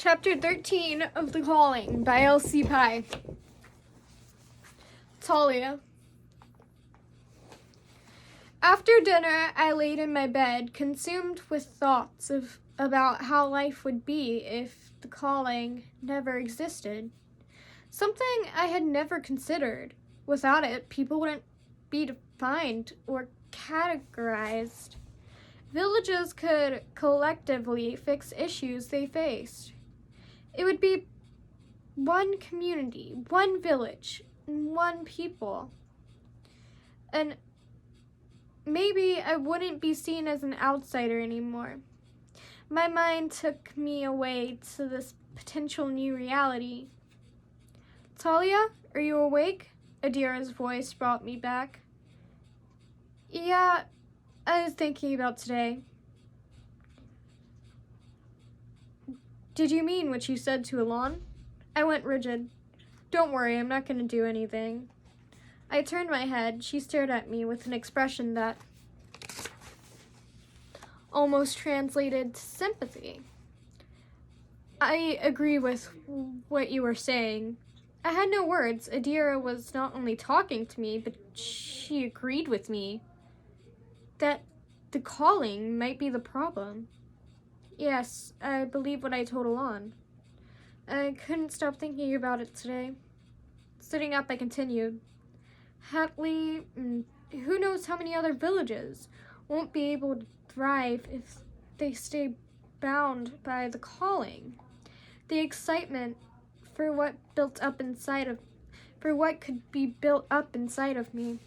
Chapter 13 of The Calling by By-L.C. Talia. After dinner, I laid in my bed, consumed with thoughts about how life would be if the calling never existed. Something I had never considered. Without it, people wouldn't be defined or categorized. Villages could collectively fix issues they faced. It would be one community, one village, one people. And maybe I wouldn't be seen as an outsider anymore. My mind took me away to this potential new reality. Talia, are you awake? Adira's voice brought me back. Yeah, I was thinking about today. Did you mean what you said to Alon? I went rigid. Don't worry, I'm not going to do anything. I turned my head. She stared at me with an expression that almost translated to sympathy. I agree with what you were saying. I had no words. Adira was not only talking to me, but she agreed with me that the calling might be the problem. Yes, I believe what I told Alon. I couldn't stop thinking about it today. Sitting up, I continued. Hatley, who knows how many other villages won't be able to thrive if they stay bound by the calling. The excitement for what could be built up inside of me.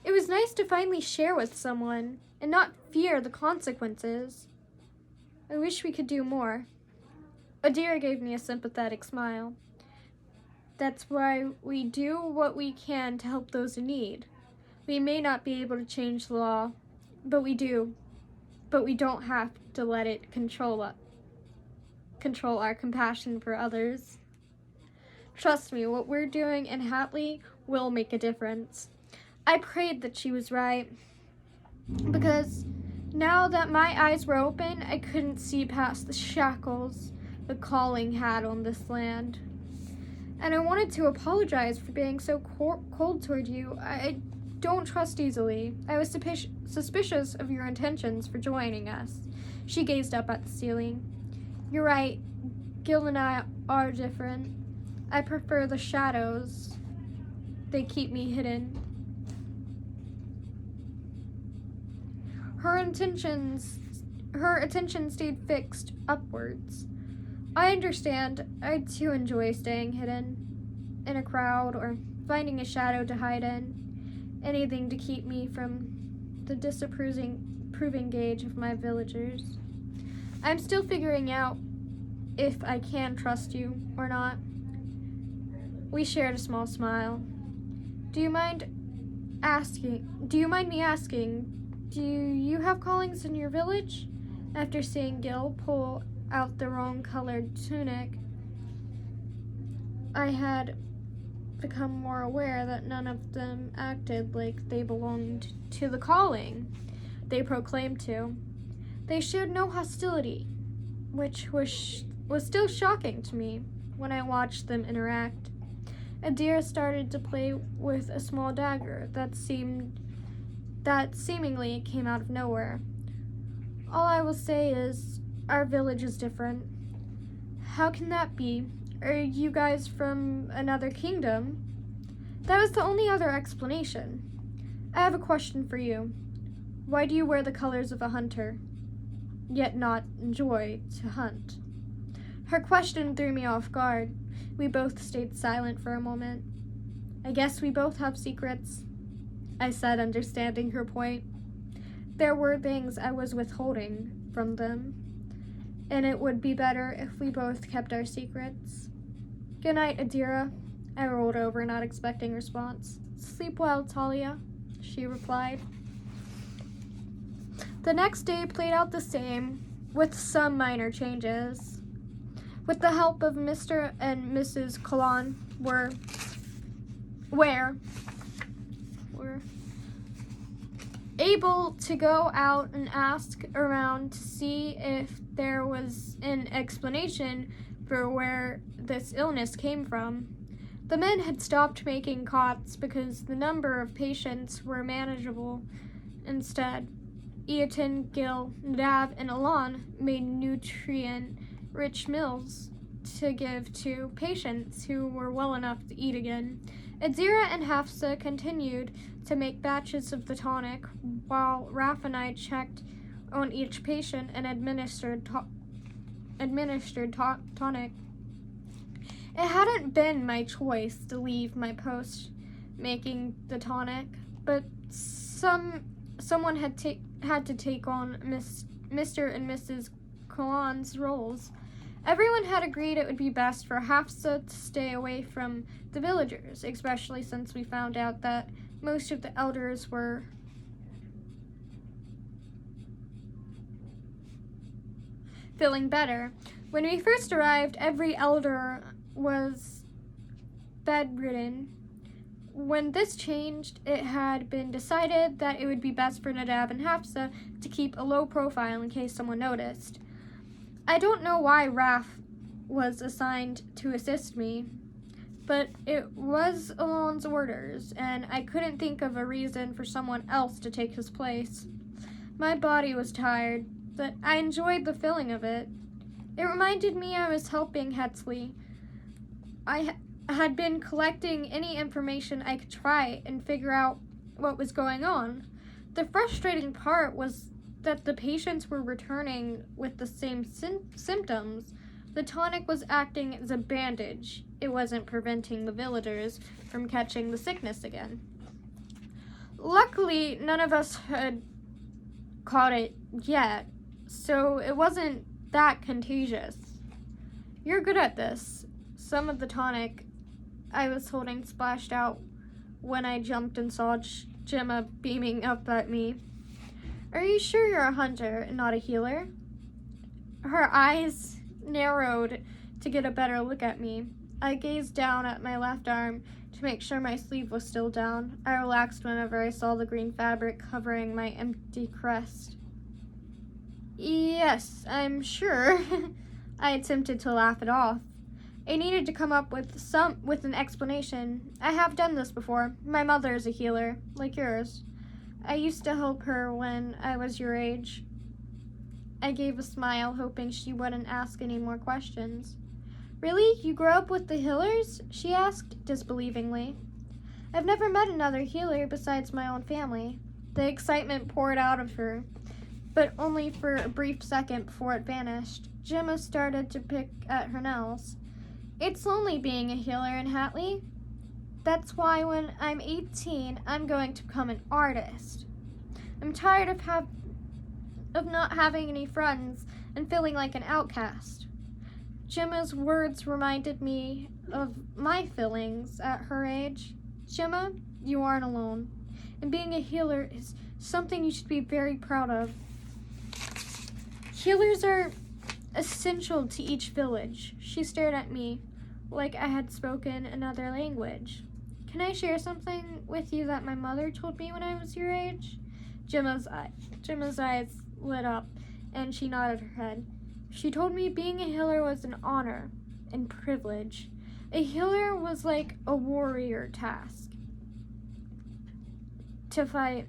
It was nice to finally share with someone and not fear the consequences. I wish we could do more. Adira gave me a sympathetic smile. That's why we do what we can to help those in need. We may not be able to change the law, but we do. But we don't have to let it control our compassion for others. Trust me, what we're doing in Hatley will make a difference. I prayed that she was right, because now that my eyes were open, I couldn't see past the shackles the calling had on this land. And I wanted to apologize for being so cold toward you. I don't trust easily. I was suspicious of your intentions for joining us. She gazed up at the ceiling. You're right. Gil and I are different. I prefer the shadows. They keep me hidden. Her attention stayed fixed upwards. I understand. I too enjoy staying hidden in a crowd or finding a shadow to hide in. Anything to keep me from the disapproving gaze of my villagers. I'm still figuring out if I can trust you or not. We shared a small smile. Do you mind me asking, do you have callings in your village? After seeing Gil pull out the wrong-colored tunic, I had become more aware that none of them acted like they belonged to the calling they proclaimed to. They showed no hostility, which was still shocking to me when I watched them interact. Adira started to play with a small dagger that seemingly came out of nowhere. All I will say is, our village is different. How can that be? Are you guys from another kingdom? That was the only other explanation. I have a question for you. Why do you wear the colors of a hunter, yet not enjoy to hunt? Her question threw me off guard. We both stayed silent for a moment. I guess we both have secrets, I said, understanding her point. There were things I was withholding from them, and it would be better if we both kept our secrets. Good night, Adira. I rolled over, not expecting a response. Sleep well, Talia, she replied. The next day played out the same, with some minor changes. With the help of Mr. and Mrs. Kalan, were able to go out and ask around to see if there was an explanation for where this illness came from. The men had stopped making cots because the number of patients were manageable. Instead, Eaton, Gil, Nadav, and Alon made nutrient-rich meals to give to patients who were well enough to eat again. Adira and Hafsa continued to make batches of the tonic, while Raf and I checked on each patient and administered tonic. It hadn't been my choice to leave my post making the tonic, but someone had to take on Mr. and Mrs. Kalan's roles. Everyone had agreed it would be best for Hafsa to stay away from the villagers, especially since we found out that most of the elders were feeling better. When we first arrived, every elder was bedridden. When this changed, it had been decided that it would be best for Nadav and Hafsa to keep a low profile in case someone noticed. I don't know why Raf was assigned to assist me, but it was Alon's orders, and I couldn't think of a reason for someone else to take his place. My body was tired, but I enjoyed the feeling of it. It reminded me I was helping Hetzley. I had been collecting any information I could try and figure out what was going on. The frustrating part was that the patients were returning with the same symptoms. The tonic was acting as a bandage. It wasn't preventing the villagers from catching the sickness again. Luckily, none of us had caught it yet, so it wasn't that contagious. You're good at this. Some of the tonic I was holding splashed out when I jumped and saw Gemma beaming up at me. Are you sure you're a hunter and not a healer? Her eyes narrowed to get a better look at me. I gazed down at my left arm to make sure my sleeve was still down. I relaxed whenever I saw the green fabric covering my empty crest. Yes, I'm sure. I attempted to laugh it off. I needed to come up with an explanation. I have done this before. My mother is a healer, like yours. I used to help her when I was your age. I gave a smile, hoping she wouldn't ask any more questions. Really? You grew up with the healers? She asked, disbelievingly. I've never met another healer besides my own family. The excitement poured out of her, but only for a brief second before it vanished. Gemma started to pick at her nails. It's lonely being a healer in Hatley. That's why when I'm 18, I'm going to become an artist. I'm tired of not having any friends and feeling like an outcast. Gemma's words reminded me of my feelings at her age. Gemma, you aren't alone, and being a healer is something you should be very proud of. Healers are essential to each village. She stared at me like I had spoken another language. Can I share something with you that my mother told me when I was your age? Gemma's eyes lit up, and she nodded her head. She told me being a healer was an honor and privilege. A healer was like a warrior task to fight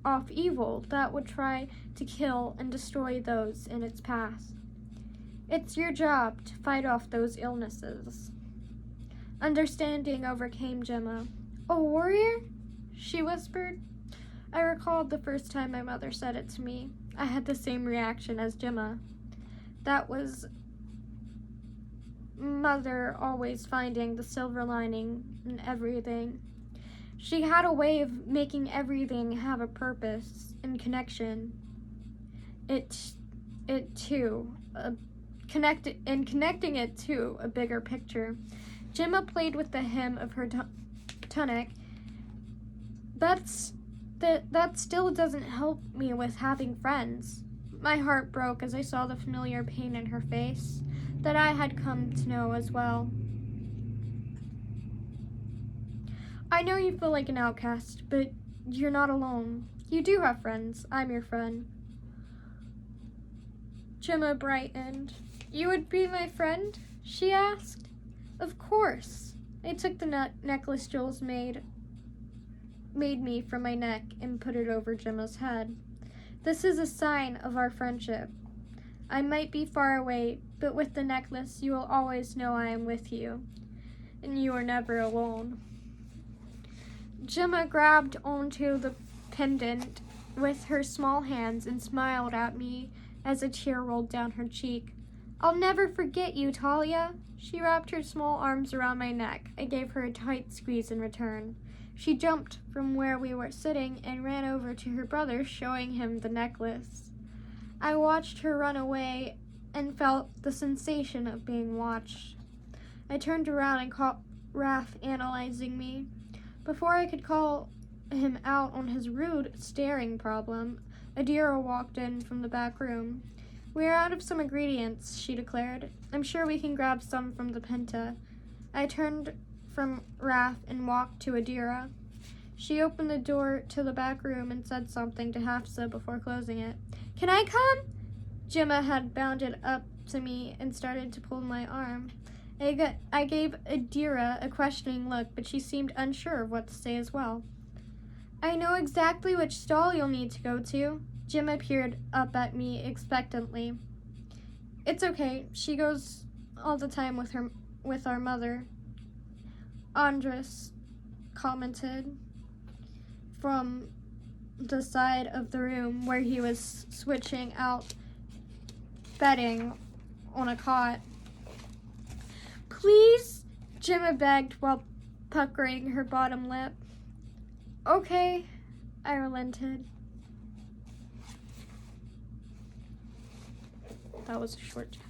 off evil that would try to kill and destroy those in its path. It's your job to fight off those illnesses. Understanding overcame Gemma. A warrior? She whispered. I recalled the first time my mother said it to me. I had the same reaction as Gemma. That was Mother always finding the silver lining in everything. She had a way of making everything have a purpose and connection. Connecting it to a bigger picture. Gemma played with the hem of her tunic. That still doesn't help me with having friends. My heart broke as I saw the familiar pain in her face that I had come to know as well. I know you feel like an outcast, but you're not alone. You do have friends. I'm your friend. Gemma brightened. You would be my friend? She asked. Of course. I took the necklace Jules made me from my neck and put it over Gemma's head. This is a sign of our friendship. I might be far away, but with the necklace you will always know I am with you, and you are never alone. Gemma grabbed onto the pendant with her small hands and smiled at me as a tear rolled down her cheek. I'll never forget you, Talia. She wrapped her small arms around my neck. I gave her a tight squeeze in return. She jumped from where we were sitting and ran over to her brother, showing him the necklace. I watched her run away and felt the sensation of being watched. I turned around and caught Raph analyzing me. Before I could call him out on his rude staring problem, Adira walked in from the back room. We are out of some ingredients, she declared. I'm sure we can grab some from the Penta. I turned from Raph and walked to Adira. She opened the door to the back room and said something to Hafsa before closing it. Can I come? Gemma had bounded up to me and started to pull my arm. I gave Adira a questioning look, but she seemed unsure of what to say as well. I know exactly which stall you'll need to go to. Gemma peered up at me expectantly. It's okay. She goes all the time with our mother, Andres commented from the side of the room where he was switching out bedding on a cot. Please, Gemma begged while puckering her bottom lip. Okay, I relented. That was a short chapter.